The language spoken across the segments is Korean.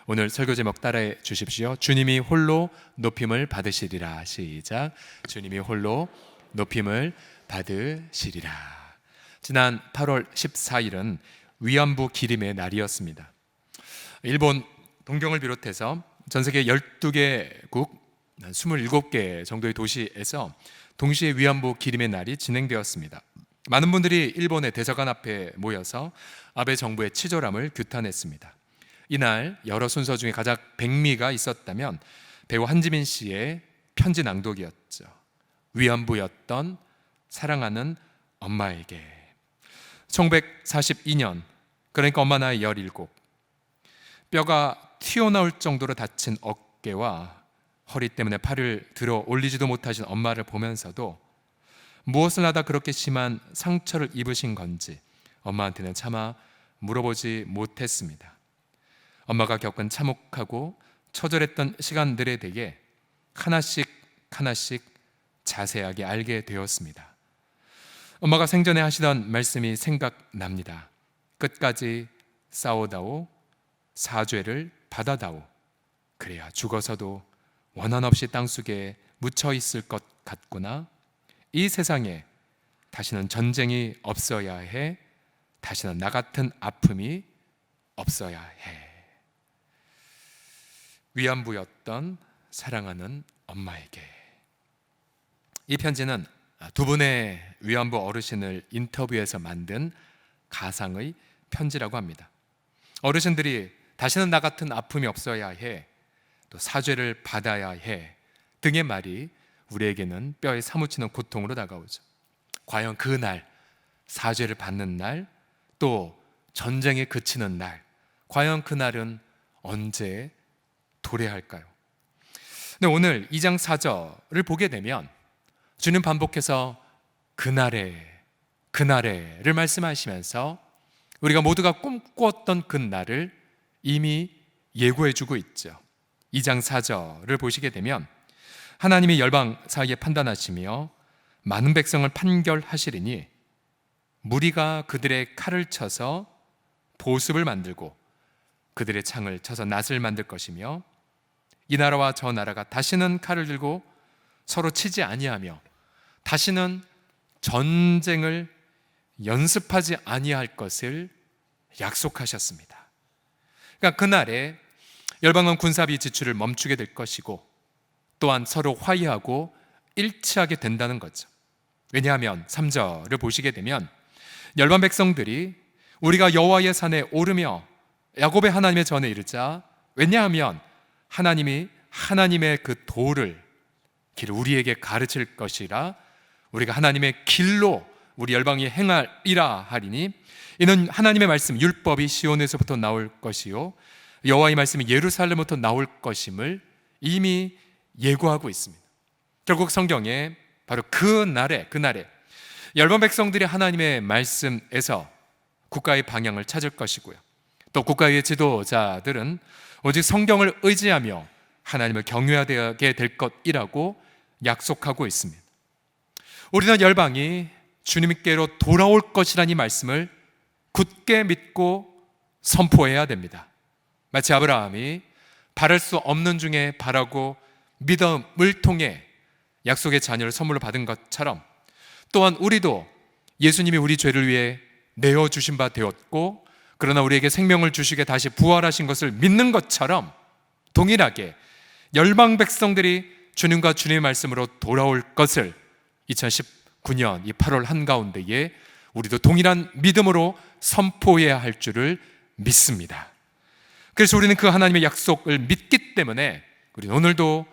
오늘 설교 제목 따라해 주십시오. 주님이 홀로 높임을 받으시리라. 시작. 주님이 홀로 높임을 받으시리라. 지난 8월 14일은 위안부 기림의 날이었습니다. 일본 동경을 비롯해서 전 세계 12개국 27개 정도의 도시에서 동시에 위안부 기림의 날이 진행되었습니다. 많은 분들이 일본의 대사관 앞에 모여서 아베 정부의 치졸함을 규탄했습니다. 이날 여러 순서 중에 가장 백미가 있었다면 배우 한지민 씨의 편지 낭독이었죠. 위안부였던 사랑하는 엄마에게. 1942년, 그러니까 엄마 나이 17, 뼈가 튀어나올 정도로 다친 어깨와 허리 때문에 팔을 들어 올리지도 못하신 엄마를 보면서도 무엇을 하다 그렇게 심한 상처를 입으신 건지 엄마한테는 차마 물어보지 못했습니다. 엄마가 겪은 참혹하고 처절했던 시간들에 대해 하나씩 자세하게 알게 되었습니다. 엄마가 생전에 하시던 말씀이 생각납니다. 끝까지 싸우다오, 사죄를 받아다오. 그래야 죽어서도 원한 없이 땅속에 묻혀 있을 것 같구나. 이 세상에 다시는 전쟁이 없어야 해. 다시는 나 같은 아픔이 없어야 해. 위안부였던 사랑하는 엄마에게. 이 편지는 두 분의 위안부 어르신을 인터뷰해서 만든 가상의 편지라고 합니다. 어르신들이 다시는 나 같은 아픔이 없어야 해, 또 사죄를 받아야 해 등의 말이 우리에게는 뼈에 사무치는 고통으로 다가오죠. 과연 그 날, 사죄를 받는 날, 또 전쟁이 그치는 날, 과연 그 날은 언제 도래할까요? 근데 오늘 2장 4절을 보게 되면 주님 반복해서 그날에를 말씀하시면서 우리가 모두가 꿈꾸었던 그 날을 이미 예고해 주고 있죠. 2장 4절을 보시게 되면 하나님이 열방 사이에 판단하시며 많은 백성을 판결하시리니 무리가 그들의 칼을 쳐서 보습을 만들고 그들의 창을 쳐서 낫을 만들 것이며 이 나라와 저 나라가 다시는 칼을 들고 서로 치지 아니하며 다시는 전쟁을 연습하지 아니할 것을 약속하셨습니다. 그러니까 그날에 열방은 군사비 지출을 멈추게 될 것이고 또한 서로 화해하고 일치하게 된다는 거죠. 왜냐하면 3절을 보시게 되면 열방 백성들이 우리가 여호와의 산에 오르며 야곱의 하나님의 전에 이르자, 왜냐하면 하나님이 하나님의 그 도를 길을 우리에게 가르칠 것이라 우리가 하나님의 길로 우리 열방이 행하리라 하리니 이는 하나님의 말씀 율법이 시온에서부터 나올 것이요 여호와의 말씀이 예루살렘부터 나올 것임을 이미 예고하고 있습니다. 결국 성경에 바로 그날에 열방 백성들이 하나님의 말씀에서 국가의 방향을 찾을 것이고요, 또 국가의 지도자들은 오직 성경을 의지하며 하나님을 경외하게 될 것이라고 약속하고 있습니다. 우리는 열방이 주님께로 돌아올 것이라는 이 말씀을 굳게 믿고 선포해야 됩니다. 마치 아브라함이 바랄 수 없는 중에 바라고 믿음을 통해 약속의 자녀를 선물로 받은 것처럼 또한 우리도 예수님이 우리 죄를 위해 내어주신 바 되었고 그러나 우리에게 생명을 주시게 다시 부활하신 것을 믿는 것처럼 동일하게 열방 백성들이 주님과 주님의 말씀으로 돌아올 것을 2019년 이 8월 한가운데에 우리도 동일한 믿음으로 선포해야 할 줄을 믿습니다. 그래서 우리는 그 하나님의 약속을 믿기 때문에 우리는 오늘도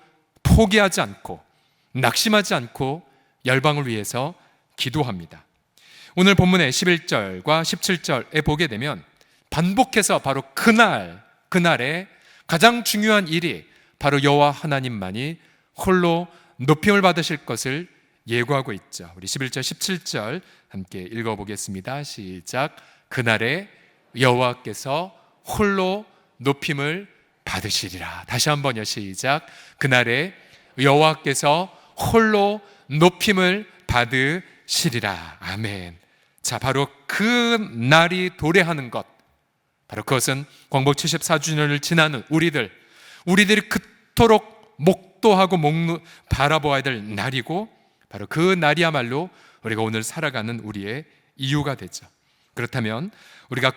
포기하지 않고 낙심하지 않고 열방을 위해서 기도합니다. 오늘 본문의 11절과 17절에 보게 되면 반복해서 바로 그날에 가장 중요한 일이 바로 여호와 하나님만이 홀로 높임을 받으실 것을 예고하고 있죠. 우리 11절 17절 함께 읽어보겠습니다. 시작. 그날에 여호와께서 홀로 높임을 받으시리라. 다시 한번요. 시작. 그날에 여호와께서 홀로 높임을 받으시리라. 아멘. 자, 바로 그 날이 도래하는 것, 바로 그것은 광복 74주년을 지나는 우리들이 그토록 목도하고 바라보아야 될 날이고, 바로 그 날이야말로 우리가 오늘 살아가는 우리의 이유가 되죠. 그렇다면 우리가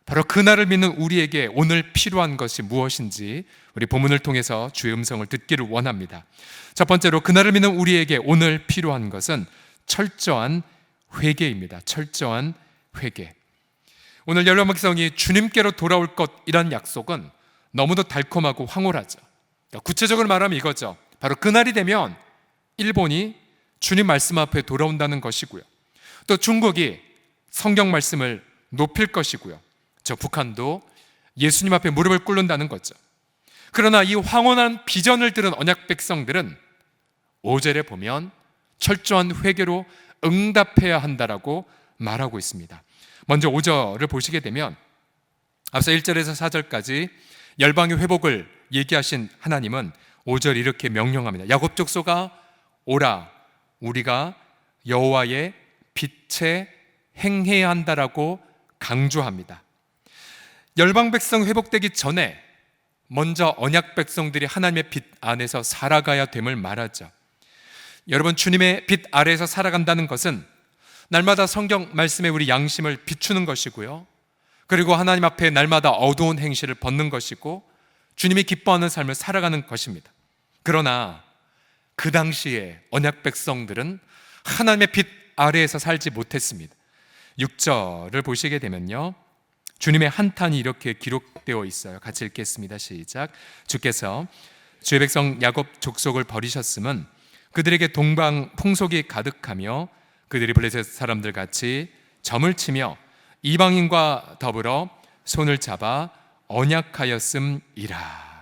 바로 그날을 믿는 우리에게 오늘 필요한 것이 무엇인지 우리 본문을 통해서 주의 음성을 듣기를 원합니다. 첫 번째로, 그날을 믿는 우리에게 오늘 필요한 것은 철저한 회개입니다. 철저한 회개. 오늘 열방 백성이 주님께로 돌아올 것이란 약속은 너무도 달콤하고 황홀하죠. 구체적으로 말하면 이거죠. 바로 그날이 되면 일본이 주님 말씀 앞에 돌아온다는 것이고요, 또 중국이 성경 말씀을 높일 것이고요, 저 북한도 예수님 앞에 무릎을 꿇는다는 거죠. 그러나 이 황홀한 비전을 들은 언약 백성들은 5절에 보면 철저한 회개로 응답해야 한다라고 말하고 있습니다. 먼저 5절을 보시게 되면 앞서 1절에서 4절까지 열방의 회복을 얘기하신 하나님은 5절 이렇게 명령합니다. 야곱 족속아 오라, 우리가 여호와의 빛에 행해야 한다라고 강조합니다. 열방 백성 회복되기 전에 먼저 언약 백성들이 하나님의 빛 안에서 살아가야 됨을 말하죠. 여러분, 주님의 빛 아래에서 살아간다는 것은 날마다 성경 말씀에 우리 양심을 비추는 것이고요, 그리고 하나님 앞에 날마다 어두운 행실을 벗는 것이고 주님이 기뻐하는 삶을 살아가는 것입니다. 그러나 그 당시에 언약 백성들은 하나님의 빛 아래에서 살지 못했습니다. 6절을 보시게 되면요, 주님의 한탄이 이렇게 기록되어 있어요. 같이 읽겠습니다. 시작. 주께서 주의 백성 야곱 족속을 버리셨음은 그들에게 동방 풍속이 가득하며 그들이 블레셋 사람들 같이 점을 치며 이방인과 더불어 손을 잡아 언약하였음이라.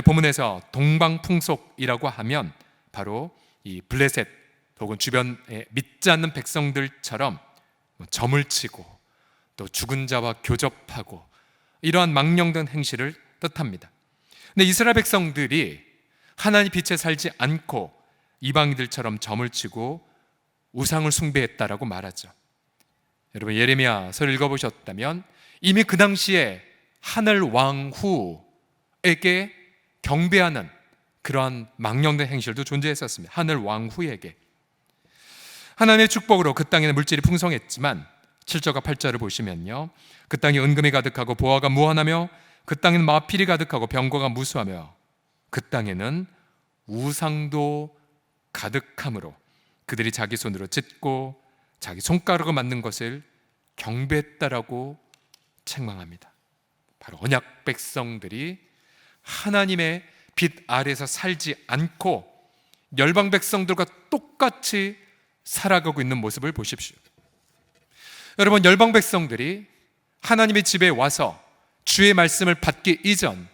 본문에서 동방 풍속이라고 하면 바로 이 블레셋 혹은 주변에 믿지 않는 백성들처럼 점을 치고 또 죽은 자와 교접하고 이러한 망령된 행실을 뜻합니다. 근데 이스라엘 백성들이 하나님 빛에 살지 않고 이방인들처럼 점을 치고 우상을 숭배했다라고 말하죠. 여러분, 예레미야서를 읽어보셨다면 이미 그 당시에 하늘 왕후에게 경배하는 그러한 망령된 행실도 존재했었습니다. 하늘 왕후에게. 하나님의 축복으로 그 땅에는 물질이 풍성했지만 7절과 8절을 보시면요, 그 땅이 은금이 가득하고 보화가 무한하며 그 땅에는 마필이 가득하고 병거가 무수하며 그 땅에는 우상도 가득함으로 그들이 자기 손으로 짓고 자기 손가락으로 만든 것을 경배했다라고 책망합니다. 바로 언약 백성들이 하나님의 빛 아래에서 살지 않고 열방 백성들과 똑같이 살아가고 있는 모습을 보십시오. 여러분, 열방 백성들이 하나님의 집에 와서 주의 말씀을 받기 이전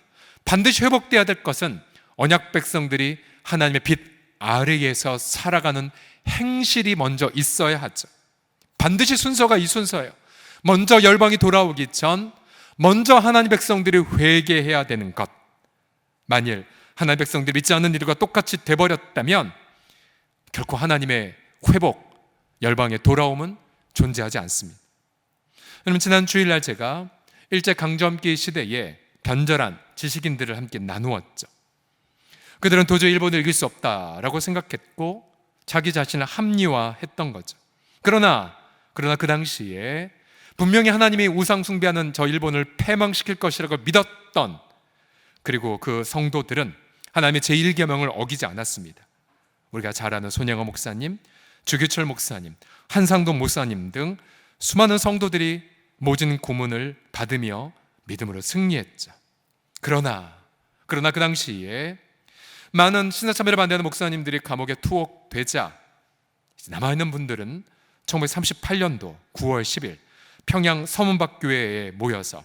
반드시 회복되어야 될 것은 언약 백성들이 하나님의 빛 아래에서 살아가는 행실이 먼저 있어야 하죠. 반드시 순서가 이 순서예요. 먼저 열방이 돌아오기 전 먼저 하나님 백성들이 회개해야 되는 것. 만일 하나님 백성들이 믿지 않는 일과 똑같이 돼버렸다면 결코 하나님의 회복, 열방의 돌아옴은 존재하지 않습니다. 여러분, 지난 주일날 제가 일제강점기 시대에 변절한 지식인들을 함께 나누었죠. 그들은 도저히 일본을 이길 수 없다라고 생각했고 자기 자신을 합리화했던 거죠. 그러나 그 당시에 분명히 하나님이 우상 숭배하는 저 일본을 패망시킬 것이라고 믿었던, 그리고 그 성도들은 하나님의 제1계명을 어기지 않았습니다. 우리가 잘 아는 손영호 목사님, 주규철 목사님, 한상동 목사님 등 수많은 성도들이 모진 고문을 받으며 믿음으로 승리했죠. 그러나 그 당시에 많은 신사참배를 반대하는 목사님들이 감옥에 투옥되자 남아있는 분들은 1938년도 9월 10일 평양 서문박교회에 모여서,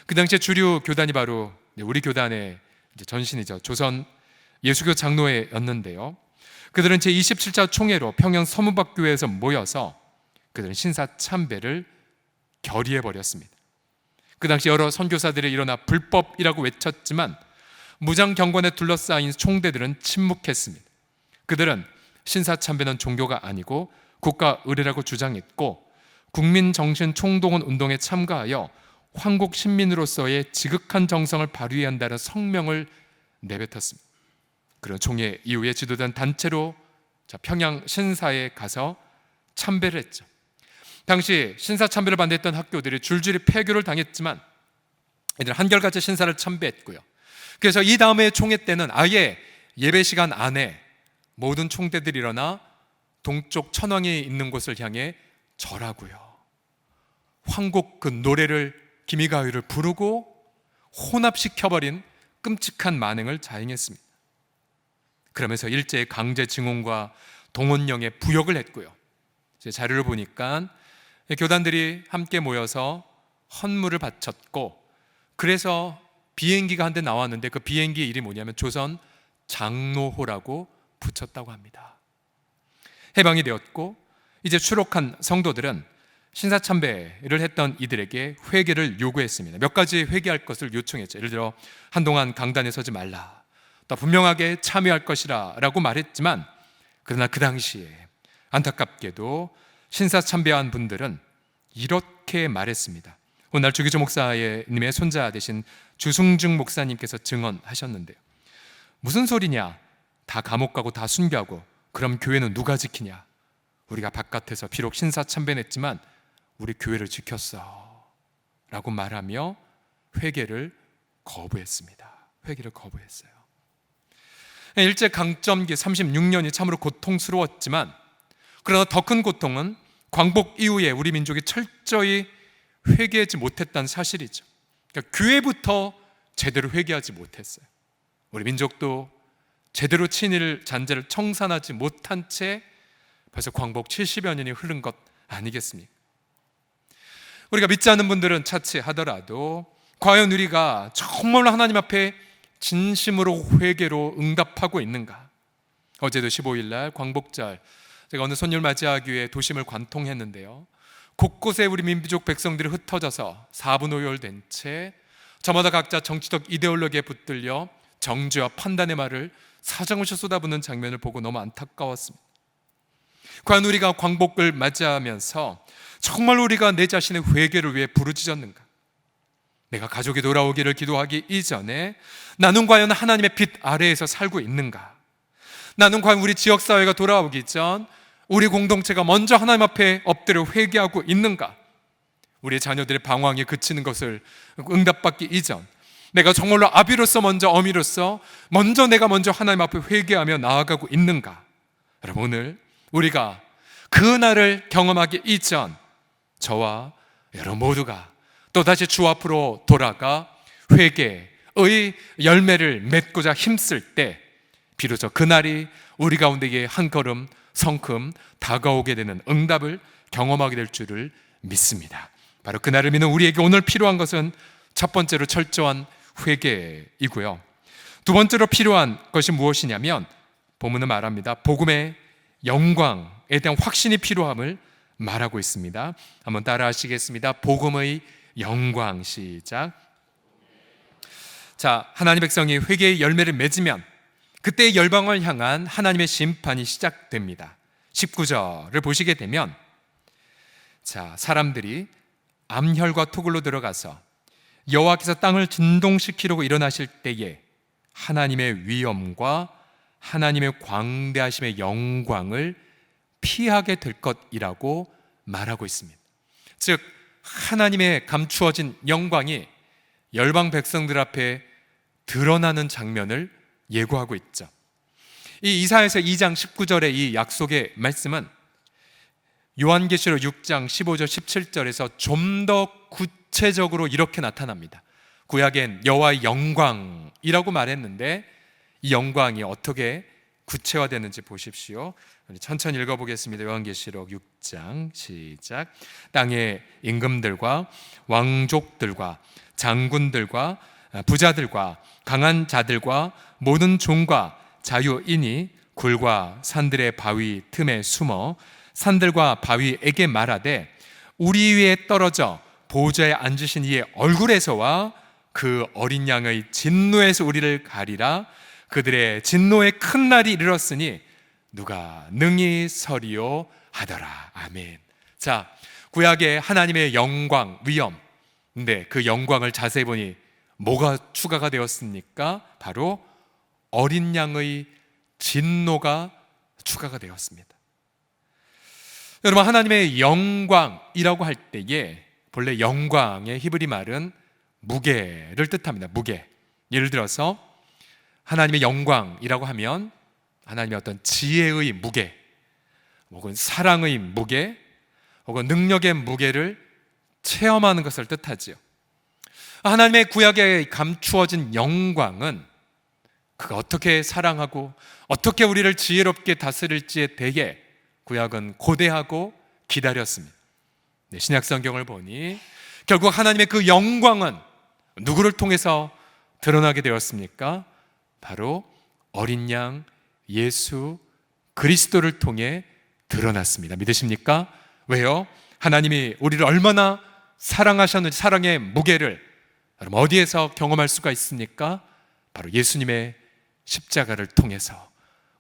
그 당시에 주류 교단이 바로 우리 교단의 전신이죠. 조선 예수교 장로회였는데요. 그들은 제27차 총회로 평양 서문박교회에서 모여서 그들은 신사참배를 결의해버렸습니다. 그 당시 여러 선교사들이 일어나 불법이라고 외쳤지만 무장경관에 둘러싸인 총대들은 침묵했습니다. 그들은 신사참배는 종교가 아니고 국가 의례라고 주장했고 국민정신총동원 운동에 참가하여 황국 신민으로서의 지극한 정성을 발휘해야 한다는 성명을 내뱉었습니다. 그런 총회 이후에 지도된 단체로 평양 신사에 가서 참배를 했죠. 당시 신사 참배를 반대했던 학교들이 줄줄이 폐교를 당했지만 이들은 한결같이 신사를 참배했고요. 그래서 이 다음에 총회 때는 아예 예배 시간 안에 모든 총대들이 일어나 동쪽 천왕이 있는 곳을 향해 절하고요. 황국 그 노래를 기미가요를 부르고 혼합시켜버린 끔찍한 만행을 자행했습니다. 그러면서 일제의 강제 증언과 동원령에 부역을 했고요. 제 자료를 보니까 교단들이 함께 모여서 헌물을 바쳤고, 그래서 비행기가 한 대 나왔는데 그 비행기의 이름이 뭐냐면 조선 장로호라고 붙였다고 합니다. 해방이 되었고 이제 추록한 성도들은 신사참배를 했던 이들에게 회개를 요구했습니다. 몇 가지 회개할 것을 요청했죠. 예를 들어 한동안 강단에 서지 말라, 또 분명하게 참여할 것이라 라고 말했지만, 그러나 그 당시에 안타깝게도 신사참배한 분들은 이렇게 말했습니다. 오늘 주기조 목사님의 손자 되신 주승중 목사님께서 증언하셨는데요. 무슨 소리냐? 다 감옥 가고 다 순교하고 그럼 교회는 누가 지키냐? 우리가 바깥에서 비록 신사참배했지만 우리 교회를 지켰어 라고 말하며 회개를 거부했습니다. 회개를 거부했어요. 일제 강점기 36년이 참으로 고통스러웠지만, 그러나 더 큰 고통은 광복 이후에 우리 민족이 철저히 회개하지 못했다는 사실이죠. 그러니까 교회부터 제대로 회개하지 못했어요. 우리 민족도 제대로 친일 잔재를 청산하지 못한 채 벌써 광복 70여 년이 흐른 것 아니겠습니까? 우리가 믿지 않는 분들은 차치하더라도 과연 우리가 정말로 하나님 앞에 진심으로 회개로 응답하고 있는가? 어제도 15일 날 광복절, 제가 어느 손님 맞이하기 위해 도심을 관통했는데요, 곳곳에 우리 민족 백성들이 흩어져서 사분오열된 채 저마다 각자 정치적 이데올로기에 붙들려 정죄와 판단의 말을 사정없이 쏟아붓는 장면을 보고 너무 안타까웠습니다. 과연 우리가 광복을 맞이하면서 정말 우리가 내 자신의 회개를 위해 부르짖었는가? 내가 가족이 돌아오기를 기도하기 이전에 나는 과연 하나님의 빛 아래에서 살고 있는가? 나는 과연 우리 지역사회가 돌아오기 전 우리 공동체가 먼저 하나님 앞에 엎드려 회개하고 있는가? 우리 자녀들의 방황이 그치는 것을 응답받기 이전 내가 정말로 아비로서 먼저 어미로서 내가 먼저 하나님 앞에 회개하며 나아가고 있는가? 여러분, 오늘 우리가 그 날을 경험하기 이전 저와 여러분 모두가 또다시 주 앞으로 돌아가 회개의 열매를 맺고자 힘쓸 때 비로소 그날이 우리 가운데에 한 걸음 성큼 다가오게 되는 응답을 경험하게 될 줄을 믿습니다. 바로 그날을 믿는 우리에게 오늘 필요한 것은 첫 번째로 철저한 회개이고요. 두 번째로 필요한 것이 무엇이냐면 본문은 말합니다. 복음의 영광에 대한 확신이 필요함을 말하고 있습니다. 한번 따라 하시겠습니다. 복음의 영광. 시작. 자, 하나님의 백성이 회개의 열매를 맺으면 그때 열방을 향한 하나님의 심판이 시작됩니다. 19절을 보시게 되면, 자, 사람들이 암혈과 토굴로 들어가서 여호와께서 땅을 진동시키려고 일어나실 때에 하나님의 위엄과 하나님의 광대하심의 영광을 피하게 될 것이라고 말하고 있습니다. 즉 하나님의 감추어진 영광이 열방 백성들 앞에 드러나는 장면을 예고하고 있죠. 이 이사야서 2장 19절의 이 약속의 말씀은 요한계시록 6장 15절 17절에서 좀 더 구체적으로 이렇게 나타납니다. 구약엔 여호와의 영광이라고 말했는데 이 영광이 어떻게 구체화되는지 보십시오. 천천히 읽어보겠습니다. 요한계시록 6장 시작. 땅의 임금들과 왕족들과 장군들과 부자들과 강한 자들과 모든 종과 자유인이 굴과 산들의 바위 틈에 숨어 산들과 바위에게 말하되 우리 위에 떨어져 보좌에 앉으신 이의 얼굴에서와 그 어린 양의 진노에서 우리를 가리라. 그들의 진노의 큰 날이 이르렀으니 누가 능히 서리요 하더라. 아멘. 자, 구약의 하나님의 영광, 위엄, 근데 그 영광을 자세히 보니 뭐가 추가가 되었습니까? 바로 어린 양의 진노가 추가가 되었습니다. 여러분, 하나님의 영광이라고 할 때에 본래 영광의 히브리 말은 무게를 뜻합니다. 무게. 예를 들어서 하나님의 영광이라고 하면 하나님의 어떤 지혜의 무게, 혹은 사랑의 무게, 혹은 능력의 무게를 체험하는 것을 뜻하지요. 하나님의 구약에 감추어진 영광은 그가 어떻게 사랑하고 어떻게 우리를 지혜롭게 다스릴지에 대해 구약은 고대하고 기다렸습니다. 신약 성경을 보니 결국 하나님의 그 영광은 누구를 통해서 드러나게 되었습니까? 바로 어린 양 예수 그리스도를 통해 드러났습니다. 믿으십니까? 왜요? 하나님이 우리를 얼마나 사랑하셨는지, 사랑의 무게를 여러분 어디에서 경험할 수가 있습니까? 바로 예수님의 십자가를 통해서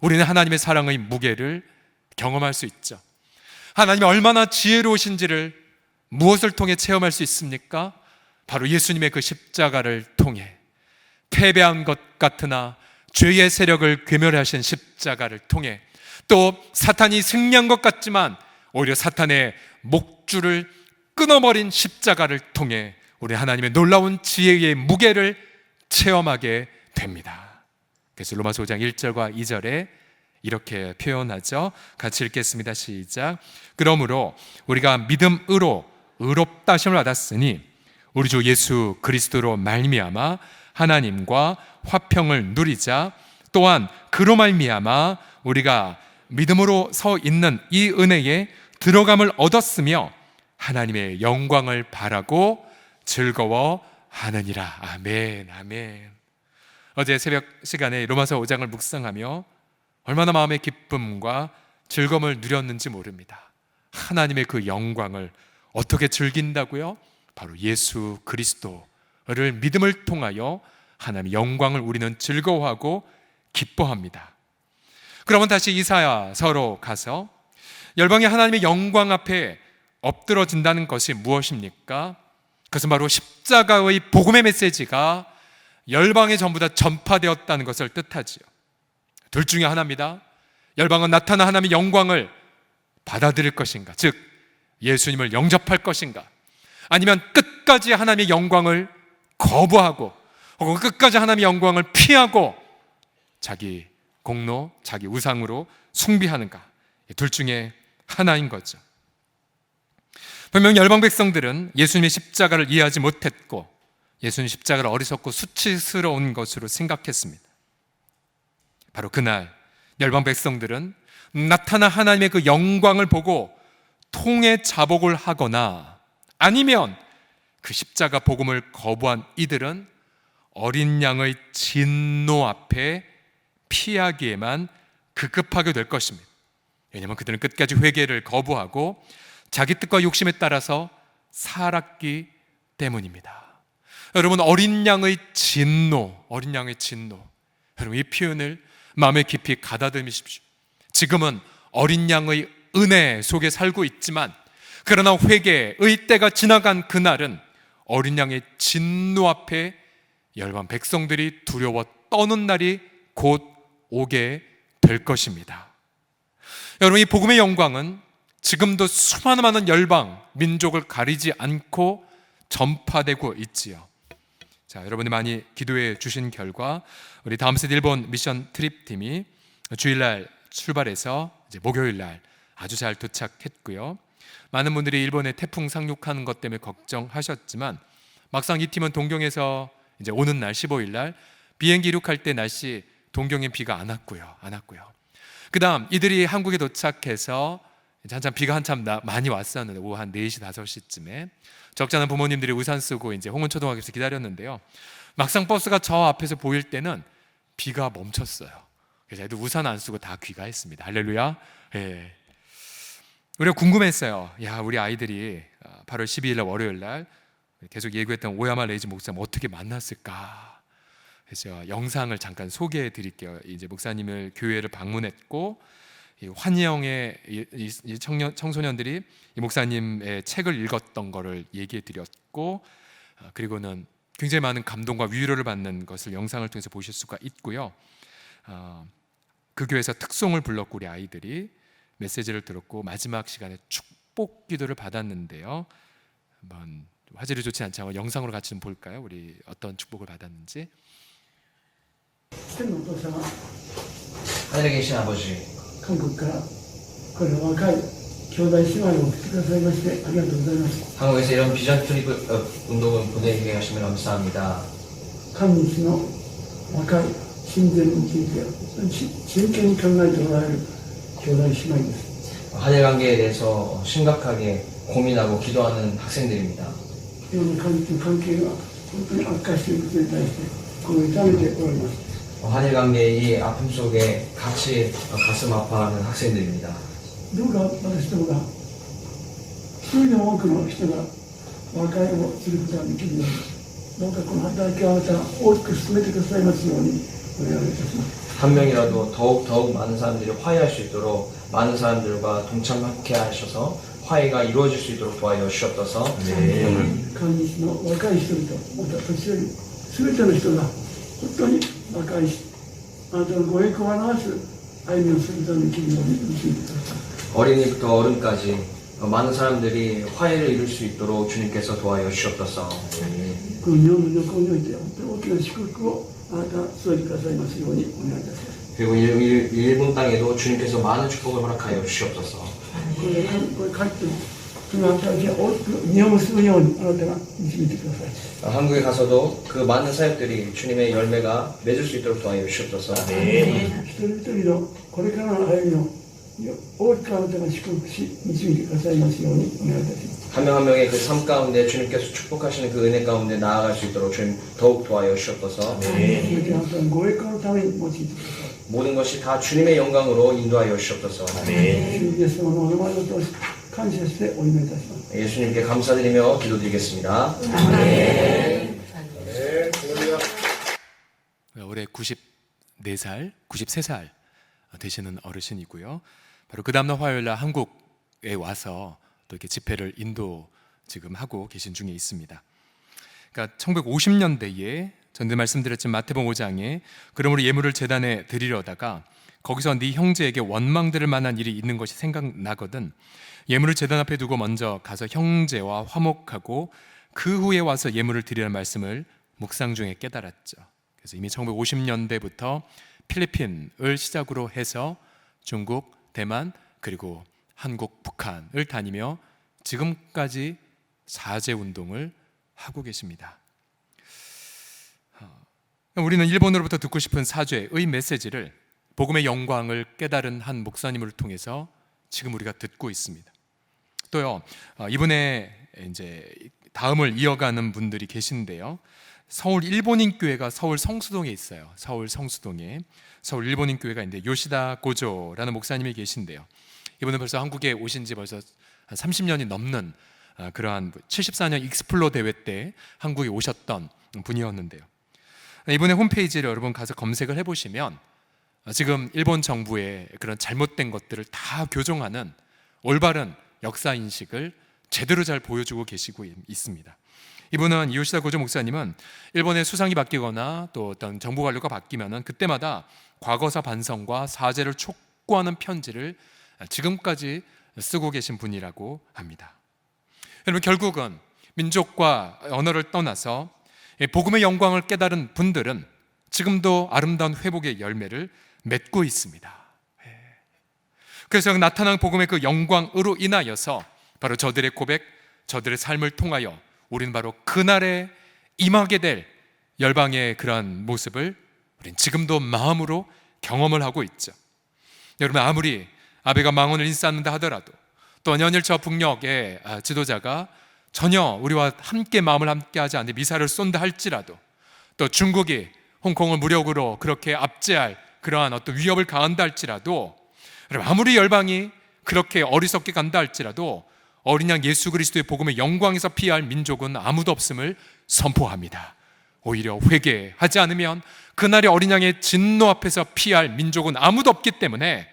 우리는 하나님의 사랑의 무게를 경험할 수 있죠. 하나님이 얼마나 지혜로우신지를 무엇을 통해 체험할 수 있습니까? 바로 예수님의 그 십자가를 통해 패배한 것 같으나 죄의 세력을 괴멸하신 십자가를 통해 또 사탄이 승리한 것 같지만 오히려 사탄의 목줄을 끊어버린 십자가를 통해 우리 하나님의 놀라운 지혜의 무게를 체험하게 됩니다. 그래서 로마서 5장 1절과 2절에 이렇게 표현하죠. 같이 읽겠습니다. 시작. 그러므로 우리가 믿음으로 의롭다 하심을 받았으니 우리 주 예수 그리스도로 말미암아 하나님과 화평을 누리자. 또한 그로 말미암아 우리가 믿음으로 서 있는 이 은혜에 들어감을 얻었으며 하나님의 영광을 바라고 즐거워하느니라. 아멘, 아멘. 어제 새벽 시간에 로마서 5장을 묵상하며 얼마나 마음의 기쁨과 즐거움을 누렸는지 모릅니다. 하나님의 그 영광을 어떻게 즐긴다고요? 바로 예수 그리스도를 믿음을 통하여 하나님의 영광을 우리는 즐거워하고 기뻐합니다. 그러면 다시 이사야서로 가서 열방이 하나님의 영광 앞에 엎드러진다는 것이 무엇입니까? 그것은 바로 십자가의 복음의 메시지가 열방에 전부 다 전파되었다는 것을 뜻하지요. 둘 중에 하나입니다. 열방은 나타난 하나님의 영광을 받아들일 것인가, 즉 예수님을 영접할 것인가, 아니면 끝까지 하나님의 영광을 거부하고 혹은 끝까지 하나님의 영광을 피하고 자기 공로, 자기 우상으로 숭배하는가. 둘 중에 하나인 거죠. 분명 열방 백성들은 예수님의 십자가를 이해하지 못했고 예수님 십자가를 어리석고 수치스러운 것으로 생각했습니다. 바로 그날 열방 백성들은 나타난 하나님의 그 영광을 보고 통에 자복을 하거나 아니면 그 십자가 복음을 거부한 이들은 어린 양의 진노 앞에 피하기에만 급급하게 될 것입니다. 왜냐하면 그들은 끝까지 회개를 거부하고 자기 뜻과 욕심에 따라서 살았기 때문입니다. 여러분, 어린 양의 진노, 여러분 이 표현을 마음에 깊이 가다듬으십시오. 지금은 어린 양의 은혜 속에 살고 있지만 그러나 회개의 때가 지나간 그날은 어린 양의 진노 앞에 열방 백성들이 두려워 떠는 날이 곧 오게 될 것입니다. 여러분, 이 복음의 영광은 지금도 수많은 많은 열방, 민족을 가리지 않고 전파되고 있지요. 자, 여러분이 많이 기도해 주신 결과 우리 다음 세대 일본 미션 트립 팀이 주일날 출발해서 이제 목요일날 아주 잘 도착했고요. 많은 분들이 일본에 태풍 상륙하는 것 때문에 걱정하셨지만 막상 이 팀은 동경에서 이제 오는 날 15일날 비행기 이륙할 때 날씨 동경엔 비가 안 왔고요. 그 다음 이들이 한국에 도착해서 비가 한참 많이 왔었는데 오후 한 4시, 5시쯤에 적잖은 부모님들이 우산 쓰고 이제 홍은초등학교에서 기다렸는데요. 막상 버스가 저 앞에서 보일 때는 비가 멈췄어요. 그래서 애들 우산 안 쓰고 다 귀가했습니다. 할렐루야. 예. 우리가 궁금했어요. 야, 우리 아이들이 8월 12일 날 월요일 날 계속 예고했던 오야마 레이지 목사님 어떻게 만났을까? 그래서 영상을 잠깐 소개해 드릴게요. 이제 목사님을 교회를 방문했고 환영의 청소년들이 이 목사님의 책을 읽었던 거를 얘기해 드렸고 그리고는 굉장히 많은 감동과 위로를 받는 것을 영상을 통해서 보실 수가 있고요. 그 교회에서 특송을 불렀고 우리 아이들이 메시지를 들었고 마지막 시간에 축복 기도를 받았는데요. 한번 화질이 좋지 않지만 영상으로 같이 좀 볼까요? 우리 어떤 축복을 받았는지. 하늘에 계신 아버지, 韓国からこれ若い兄弟姉妹を送ってくださいましてありがとうございます。 한국에서 이런 비전 트립 운동을 보내게 하시면 감사합니다. 韓日の若い親善について真剣に考えておられる兄弟姉妹です。 한일 관계에 대해서 심각하게 고민하고 기도하는 학생들입니다. 今の韓日の関係が本当に悪化していることに対して心を痛めておられます。 한일 관계의 이 아픔 속에 같이 가슴 아파하는 학생들입니다. どうか私どもが一人でも多くの人が和解をすることができるようにどうかこの働きをまた大きく進めてくださいますようにお願いいたします。 한 명이라도 더욱 많은 사람들이 화해할 수 있도록 많은 사람들과 동참하게 하셔서 화해가 이루어질 수 있도록 도와여 주시옵소서. 韓日の若い人々また年寄り全ての人が本当に和解しあなたのご栄光を表す歩みをすることができるように導いてください。 어린이부터 어른까지 많은 사람들이 화해를 이룰 수 있도록 주님께서 도와여 주시옵소서. この日本の旅行において本当に大きな祝福をあなたが添えてくださいますようにお願いいたします。 그리고 일본 땅에도 주님께서 많은 축복을 허락하여 주시옵소서. これ帰ってその働きが大きく実を結ぶようにあなたが導いてください。 한국에 가서도 그 많은 사역들이 주님의 열매가 맺을 수 있도록 도와여 주시옵소서. 一人一人のこれからの歩みを大きくあなたが祝福し導いてくださいますようにお願いいたします。 한 명 한 명의 그 삶 가운데 주님께서 축복하시는 그 은혜 가운데 나아갈 수 있도록 주님 더욱 도와여 주시옵소서. 全てあなたのご栄光のために用いてください。 모든 것이 다 주님의 영광으로 인도하여 주시옵소서. 主イエス様のお名前を通して感謝してお祈りいたします。 예수님께 감사드리며 기도드리겠습니다. 올해 94살, 93살 되시는 어르신이고요. 바로 그 다음날 화요일날 한국에 와서 또 이렇게 집회를 인도 지금 하고 계신 중에 있습니다. 그러니까 1950년대에 전에 말씀드렸지만 마태복음 5장에 그러므로 예물을 제단에 드리려다가 거기서 네 형제에게 원망 들을 만한 일이 있는 것이 생각나거든 예물을 제단 앞에 두고 먼저 가서 형제와 화목하고 그 후에 와서 예물을 드리라는 말씀을 묵상 중에 깨달았죠. 그래서 이미 1950년대부터 필리핀을 시작으로 해서 중국, 대만 그리고 한국, 북한을 다니며 지금까지 사제 운동을 하고 계십니다. 우리는 일본으로부터 듣고 싶은 사죄의 메시지를 복음의 영광을 깨달은 한 목사님을 통해서 지금 우리가 듣고 있습니다. 또요, 이번에 이제 다음을 이어가는 분들이 계신데요. 서울 일본인 교회가 서울 성수동에 있어요. 서울 성수동에 서울 일본인 교회가 있는데 요시다 고조라는 목사님이 계신데요. 이분은 벌써 한국에 오신 지 벌써 한 30년이 넘는 그러한 74년 익스플로 대회 때 한국에 오셨던 분이었는데요. 이분의 홈페이지를 여러분 가서 검색을 해보시면 지금 일본 정부의 그런 잘못된 것들을 다 교정하는 올바른 역사인식을 제대로 잘 보여주고 계시고 있습니다. 이분은 요시다 고조 목사님은 일본의 수상이 바뀌거나 또 어떤 정부 관료가 바뀌면은 그때마다 과거사 반성과 사죄를 촉구하는 편지를 지금까지 쓰고 계신 분이라고 합니다. 여러분 결국은 민족과 언어를 떠나서 복음의 영광을 깨달은 분들은 지금도 아름다운 회복의 열매를 맺고 있습니다. 그래서 나타난 복음의 그 영광으로 인하여서 바로 저들의 고백, 저들의 삶을 통하여 우리는 바로 그날에 임하게 될 열방의 그러한 모습을 우리는 지금도 마음으로 경험을 하고 있죠. 여러분 아무리 아베가 망언을 인쌌는다 하더라도 또 연일 저 북녘의 지도자가 전혀 우리와 함께 마음을 함께 하지 않는 미사를 쏜다 할지라도 또 중국이 홍콩을 무력으로 그렇게 압제할 그러한 어떤 위협을 가한다 할지라도 아무리 열방이 그렇게 어리석게 간다 할지라도 어린 양 예수 그리스도의 복음의 영광에서 피할 민족은 아무도 없음을 선포합니다. 오히려 회개하지 않으면 그날의 어린 양의 진노 앞에서 피할 민족은 아무도 없기 때문에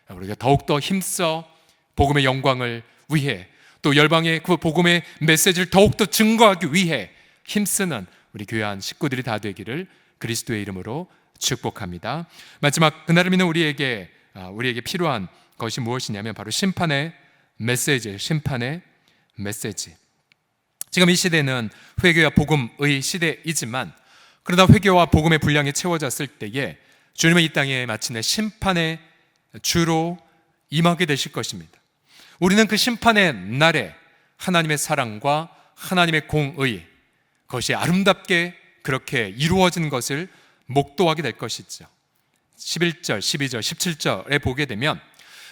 우리가 더욱더 힘써 복음의 영광을 위해 또 열방의 그 복음의 메시지를 더욱더 증거하기 위해 힘쓰는 우리 귀한 식구들이 다 되기를 그리스도의 이름으로 축복합니다. 마지막 그날을 믿는 우리에게 필요한 것이 무엇이냐면 바로 심판의 메시지예요. 심판의 메시지. 지금 이 시대는 회개와 복음의 시대이지만 그러나 회개와 복음의 분량이 채워졌을 때에 주님은 이 땅에 마침내 심판의 주로 임하게 되실 것입니다. 우리는 그 심판의 날에 하나님의 사랑과 하나님의 공의, 그것이 아름답게 그렇게 이루어진 것을 목도하게 될 것이죠. 11절, 12절, 17절에 보게 되면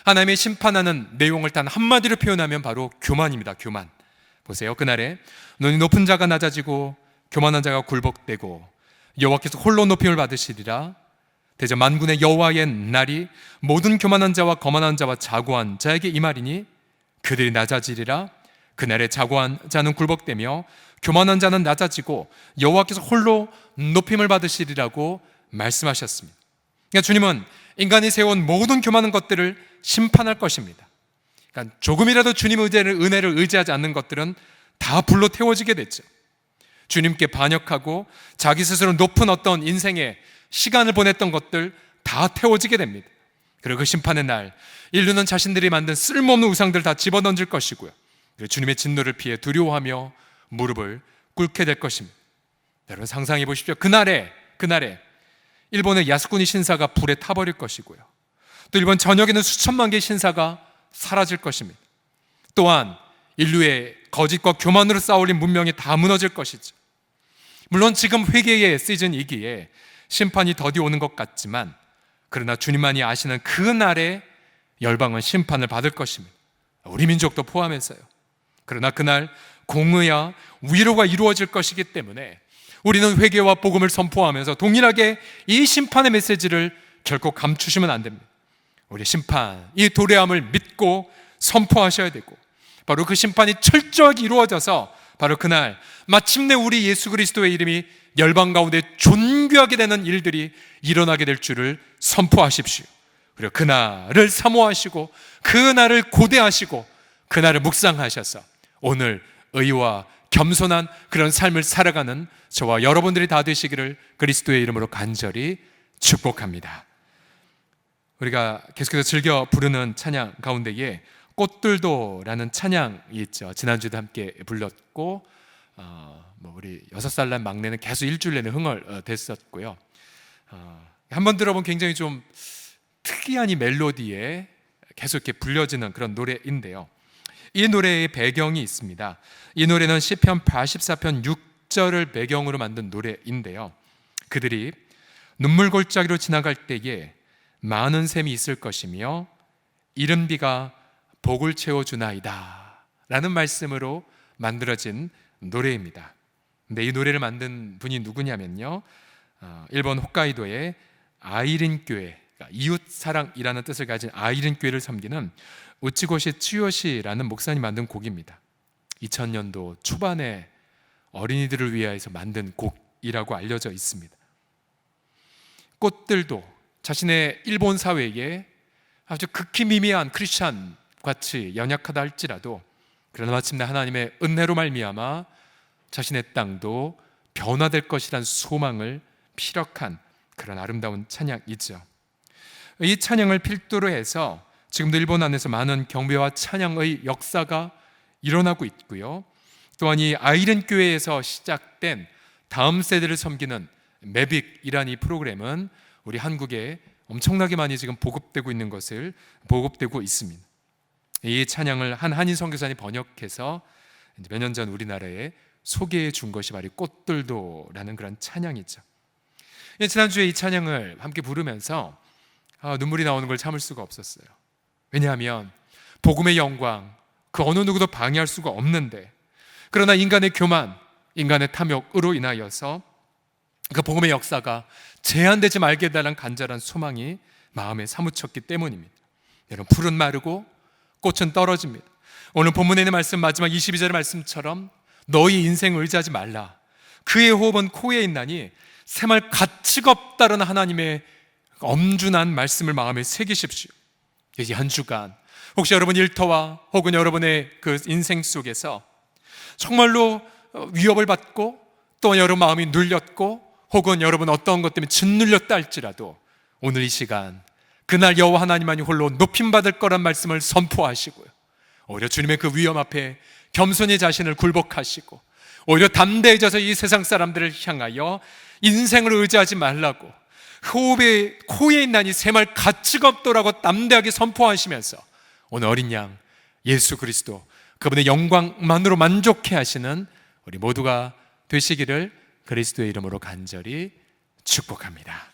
하나님의 심판하는 내용을 단 한마디로 표현하면 바로 교만입니다. 교만. 보세요. 그날에 눈이 높은 자가 낮아지고 교만한 자가 굴복되고 여호와께서 홀로 높임을 받으시리라. 대저 만군의 여호와의 날이 모든 교만한 자와 거만한 자와 자고한 자에게 임하리니 그들이 낮아지리라. 그날에 자고한 자는 굴복되며 교만한 자는 낮아지고 여호와께서 홀로 높임을 받으시리라고 말씀하셨습니다. 그러니까 주님은 인간이 세운 모든 교만한 것들을 심판할 것입니다. 그러니까 조금이라도 주님의 은혜를 의지하지 않는 것들은 다 불로 태워지게 됐죠. 주님께 반역하고 자기 스스로 높은 어떤 인생의 시간을 보냈던 것들 다 태워지게 됩니다. 그리고 그 심판의 날 인류는 자신들이 만든 쓸모없는 우상들을 다 집어던질 것이고요. 그리고 주님의 진노를 피해 두려워하며 무릎을 꿇게 될 것입니다. 여러분 상상해 보십시오. 그날에 일본의 야스쿠니 신사가 불에 타버릴 것이고요. 또 일본 전역에는 수천만 개의 신사가 사라질 것입니다. 또한 인류의 거짓과 교만으로 쌓아올린 문명이 다 무너질 것이죠. 물론 지금 회개의 시즌이기에 심판이 더디 오는 것 같지만 그러나 주님만이 아시는 그 날에 열방은 심판을 받을 것입니다. 우리 민족도 포함해서요. 그러나 그날 공의와 위로가 이루어질 것이기 때문에 우리는 회개와 복음을 선포하면서 동일하게 이 심판의 메시지를 결코 감추시면 안 됩니다. 우리 심판, 이 도래함을 믿고 선포하셔야 되고 바로 그 심판이 철저하게 이루어져서 바로 그날 마침내 우리 예수 그리스도의 이름이 열방 가운데 존귀하게 되는 일들이 일어나게 될 줄을 선포하십시오. 그리고 그날을 사모하시고 그날을 고대하시고 그날을 묵상하셔서 오늘 의와 겸손한 그런 삶을 살아가는 저와 여러분들이 다 되시기를 그리스도의 이름으로 간절히 축복합니다. 우리가 계속해서 즐겨 부르는 찬양 가운데에 꽃들도라는 찬양이 있죠. 지난주에도 함께 불렀고 우리 6살 난 막내는 계속 일주일 내내 흥얼댔었고요. 한번 들어보면 굉장히 좀 특이한 이 멜로디에 계속 이렇게 불려지는 그런 노래인데요. 이 노래의 배경이 있습니다. 이 노래는 시편 84편 6절을 배경으로 만든 노래인데요. 그들이 눈물 골짜기로 지나갈 때에 많은 샘이 있을 것이며 이른 비가 복을 채워주나이다 라는 말씀으로 만들어진 노래입니다. 근데 이 노래를 만든 분이 누구냐면요, 일본 홋카이도의 아이린 교회, 이웃 사랑이라는 뜻을 가진 아이린 교회를 섬기는 우치고시 츠요시라는 목사님이 만든 곡입니다. 2000년도 초반에 어린이들을 위하여서 만든 곡이라고 알려져 있습니다. 꽃들도 자신의 일본 사회에 아주 극히 미미한 크리스찬 같이 연약하다 할지라도 그러나 마침내 하나님의 은혜로 말미암아 자신의 땅도 변화될 것이라는 소망을 피력한 그런 아름다운 찬양이죠. 이 찬양을 필두로 해서 지금도 일본 안에서 많은 경배와 찬양의 역사가 일어나고 있고요. 또한 이 아이린 교회에서 시작된 다음 세대를 섬기는 매빅이라는 이 프로그램은 우리 한국에 엄청나게 많이 지금 보급되고 있습니다. 이 찬양을 한 한인 선교사님이 번역해서 몇 년 전 우리나라에 소개해 준 것이 바로 꽃들도라는 그런 찬양이죠. 지난주에 이 찬양을 함께 부르면서 눈물이 나오는 걸 참을 수가 없었어요. 왜냐하면 복음의 영광, 그 어느 누구도 방해할 수가 없는데 그러나 인간의 교만, 인간의 탐욕으로 인하여서 그 복음의 역사가 제한되지 말게 해달라는 간절한 소망이 마음에 사무쳤기 때문입니다. 여러분, 풀은 마르고 꽃은 떨어집니다. 오늘 본문에 있는 말씀 마지막 22절의 말씀처럼 너희 인생을 의지하지 말라. 그의 호흡은 코에 있나니 샘할 가치가 없다는 하나님의 엄준한 말씀을 마음에 새기십시오. 이제 한 주간 혹시 여러분 일터와 혹은 여러분의 그 인생 속에서 정말로 위협을 받고 또 여러분 마음이 눌렸고 혹은 여러분 어떤 것 때문에 짓눌렸다 할지라도 오늘 이 시간 그날 여호와 하나님만이 홀로 높임받을 거란 말씀을 선포하시고요, 오히려 주님의 그 위엄 앞에 겸손히 자신을 굴복하시고 오히려 담대해져서 이 세상 사람들을 향하여 인생을 의지하지 말라고 코에 있나니 새말 가치가 없더라고 담대하게 선포하시면서 오늘 어린 양 예수 그리스도 그분의 영광만으로 만족해 하시는 우리 모두가 되시기를 그리스도의 이름으로 간절히 축복합니다.